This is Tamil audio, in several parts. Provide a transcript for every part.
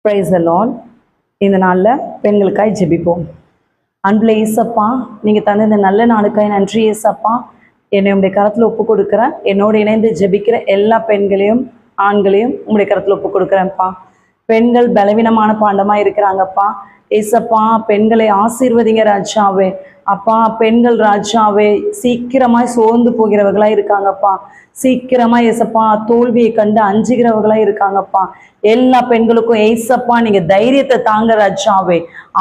Praise the Lord. இந்த நாளில் பெண்களுக்காய் ஜெபிப்போம். அன்புள்ள ஏசப்பா, நீங்கள் தந்த இந்த நல்ல நாளுக்காய் நன்றி ஏசப்பா. என்னை உங்களுடைய கரத்தில் ஒப்பு கொடுக்குறேன். என்னோடு இணைந்து ஜெபிக்கிற எல்லா பெண்களையும் ஆண்களையும் உங்களுடைய கரத்தில் ஒப்பு கொடுக்குறேன்ப்பா. பெண்கள் பலவீனமான பாண்டமாக இருக்கிறாங்கப்பா. ஏசப்பா, பெண்களை ஆசீர்வதிங்க ராஜாவே. அப்பா, பெண்கள் ராஜாவே சீக்கிரமாய் சோர்ந்து போகிறவர்களா இருக்காங்கப்பா. சீக்கிரமா ஏசப்பா தோல்வியை கண்டு அஞ்சுகிறவர்களா இருக்காங்கப்பா. எல்லா பெண்களுக்கும் ஏசப்பா நீங்க தைரியத்தை தாங்க ராஜாவே.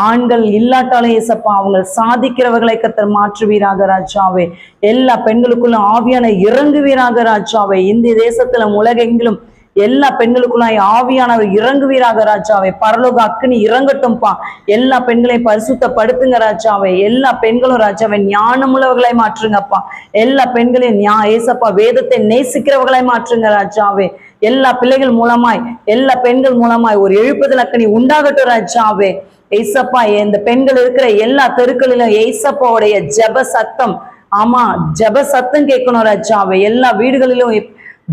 ஆண்கள் இல்லாட்டாலும் ஏசப்பா அவங்க சாதிக்கிறவர்களை கர்த்தர் மாற்றுவீராக ராஜாவே. எல்லா பெண்களுக்குள்ள ஆவியான இறங்குவீராக ராஜாவே. இந்த தேசத்துல உலகெங்கிலும் எல்லா பெண்களுக்குள்ளாய் ஆவியானவர் இறங்குவீராக ராஜாவே. பரலோக அக்கினி இறங்கட்டும்பா. எல்லா பெண்களையும் பரிசுத்தப்படுத்துங்க ராஜாவே. எல்லா பெண்களும் ராஜாவை ஞானமுள்ளவர்களை மாற்றுங்கப்பா. எல்லா பெண்களையும் ஏசப்பா வேதத்தை நேசிக்கிறவர்களை மாற்றுங்க ராஜாவே. எல்லா பிள்ளைகள் மூலமாய் எல்லா பெண்கள் மூலமாய் ஒரு எழுப்புதல் அக்கினி உண்டாகட்டும் ராஜாவே. ஏசப்பா, இந்த பெண்கள் இருக்கிற எல்லா தெருக்களிலும் ஏசப்பாவுடைய ஜெப சத்தம், ஆமா ஜெப சத்தம் கேட்கணும் ராஜாவே. எல்லா வீடுகளிலும்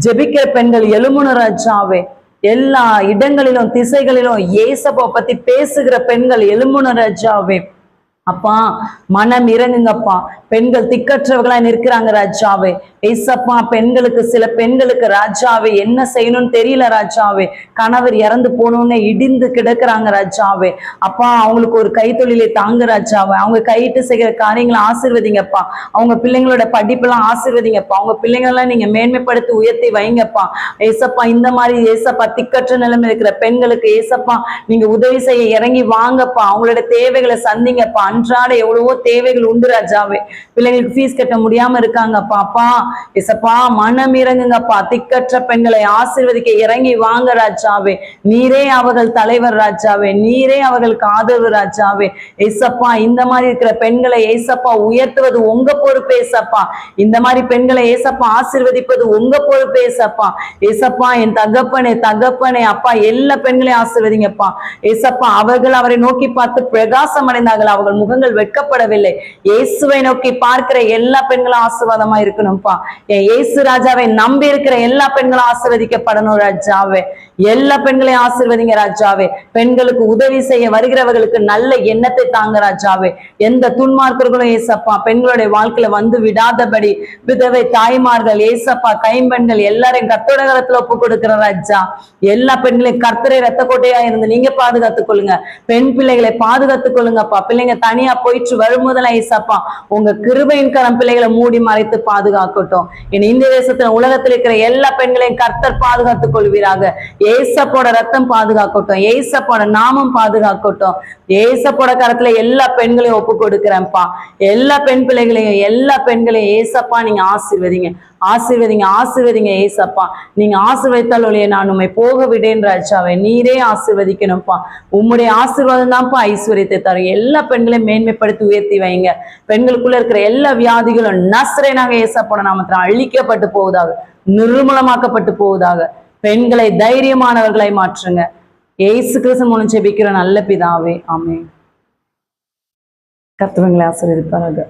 ஜெபிக்கிற பெண்கள் எழும்பணும் ராஜாவே. எல்லா இடங்களிலும் திசைகளிலும் ஏசப்பா பத்தி பேசுகிற பெண்கள் எழும்பணும் ராஜாவே. அப்பா, மனம் இறங்குங்கப்பா. பெண்கள் திக்கற்றவர்களா நிற்கிறாங்க ராஜாவே. ஏசப்பா, பெண்களுக்கு சில பெண்களுக்கு ராஜாவே என்ன செய்யணும்னு தெரியல ராஜாவே. கணவர் இறந்து போனோன்னு இடிந்து கிடக்குறாங்க ராஜாவே. அப்பா, அவங்களுக்கு ஒரு கைத்தொழிலை தாங்க ராஜாவே. அவங்க கையிட்டு செய்கிற காரியங்களை ஆசீர்வதிங்கப்பா. அவங்க பிள்ளைங்களோட படிப்பெல்லாம் ஆசீர்வதிங்கப்பா. அவங்க பிள்ளைங்களெல்லாம் நீங்க மேன்மைப்படுத்தி உயர்த்தி வைங்கப்பா. ஏசப்பா, இந்த மாதிரி ஏசப்பா திக்கற்ற நிலைமை இருக்கிற பெண்களுக்கு ஏசப்பா நீங்க உதவி செய்ய இறங்கி வாங்கப்பா. அவங்களோட தேவைகளை சந்திங்கப்பா. அன்றாட எவ்வளவோ தேவைகள் உண்டு ராஜாவே. பிள்ளைங்களுக்கு ஃபீஸ் கட்ட முடியாம இருக்காங்கப்பா. அப்பா ஏசப்பா, மனம் இறங்குங்கப்பா. திக்கற்ற பெண்களை ஆசீர்வதிக்க இறங்கி வாங்க ராஜாவே. நீரே அவர்கள் தலைவர் ராஜாவே. நீரே அவர்களுக்கு ஆதரவு ராஜாவே. ஏசப்பா, இந்த மாதிரி இருக்கிற பெண்களை ஏசப்பா உயர்த்துவது உங்க பொறுப்பு ஏசப்பா. இந்த மாதிரி பெண்களை ஏசப்பா ஆசீர்வதிப்பது உங்க பொறுப்பு ஏசப்பா. ஏசப்பா, என் தகப்பனே தகப்பனே அப்பா, எல்லா பெண்களையும் ஆசீர்வதிங்கப்பா. ஏசப்பா, அவர்கள் அவரை நோக்கி பார்த்து பிரகாசம் அடைந்தார்கள். அவர்கள் முகங்கள் வெட்கப்படவில்லை. இயேசுவை நோக்கி பார்க்கிற எல்லா பெண்களும் ஆசீர்வாதமா இருக்கணும்ப்பா. இயேசு ராஜாவை நம்பி இருக்கிற எல்லா பெண்களும் ஆசீர்வதிக்கப்படணும் ராஜாவே. எல்லா பெண்களையும் ஆசீர்வதிங்க ராஜாவே. பெண்களுக்கு உதவி செய்ய வருகிறவர்களுக்கு நல்ல எண்ணத்தை தாங்க ராஜாவே. எந்த துன்மார்க்கர்களும் ஏசப்பா பெண்களுடைய வாழ்க்கையில வந்து விடாதபடி விதவை தாய்மார்கள் ஏசப்பா கைம்பெண்கள் எல்லாரையும் கர்த்தருடைய கரத்துல ஒப்பு கொடுக்கிற ராஜா. எல்லா பெண்களையும் கர்த்தரை ரத்த கோட்டையா இருந்து நீங்க பாதுகாத்துக் கொள்ளுங்க. பெண் பிள்ளைகளை பாதுகாத்துக் கொள்ளுங்கப்பா. பிள்ளைங்க தனியா போயிட்டு வரும்போதெல்லாம் ஏசப்பா உங்க கிருபையின் கரம் பிள்ளைகளை மூடி மறைத்து பாதுகாக்கட்டும். இந்த தேசத்துல உலகத்தில் இருக்கிற எல்லா பெண்களையும் கர்த்தர் பாதுகாத்துக் கொள்வீராக. ஏசப்போட ரத்தம் பாதுகாக்கட்டும். ஏசப்போட நாமம் பாதுகாக்கட்டும். ஏசப்போட கரத்துல எல்லா பெண்களையும் ஒப்பு கொடுக்கிறேன்ப்பா. எல்லா பெண் பிள்ளைகளையும் எல்லா பெண்களையும் ஏசப்பா நீங்க ஆசீர்வதிங்க ஆசீர்வதிங்க ஆசீர்வதிங்க ஏசப்பா. நீங்க ஆசீர்வதித்தால் ஒழிய நான் உண்மை போக விடேன் ராஜாவே. நீரே ஆசீர்வதிக்கணும்ப்பா. உம்முடைய ஆசீர்வாதம் தான்ப்பா ஐஸ்வர்யத்தை தரும். எல்லா பெண்களையும் மேன்மைப்படுத்தி உயர்த்தி வைங்க. பெண்களுக்குள்ள இருக்கிற எல்லா வியாதிகளும் நஸ்ரேனாக ஏசப்போட நாமத்தில் அழிக்கப்பட்டு போவதாக, நிர்மூலமாக்கப்பட்டு போவதாக. பெண்களை தைரியமானவர்களை மாற்றுங்க. ஏசு கிறிஸ்து மூலம் ஜெபிக்கிற நல்ல பிதாவே, ஆமென். கர்த்தர் உங்களை ஆசீர்வதிப்பாராக.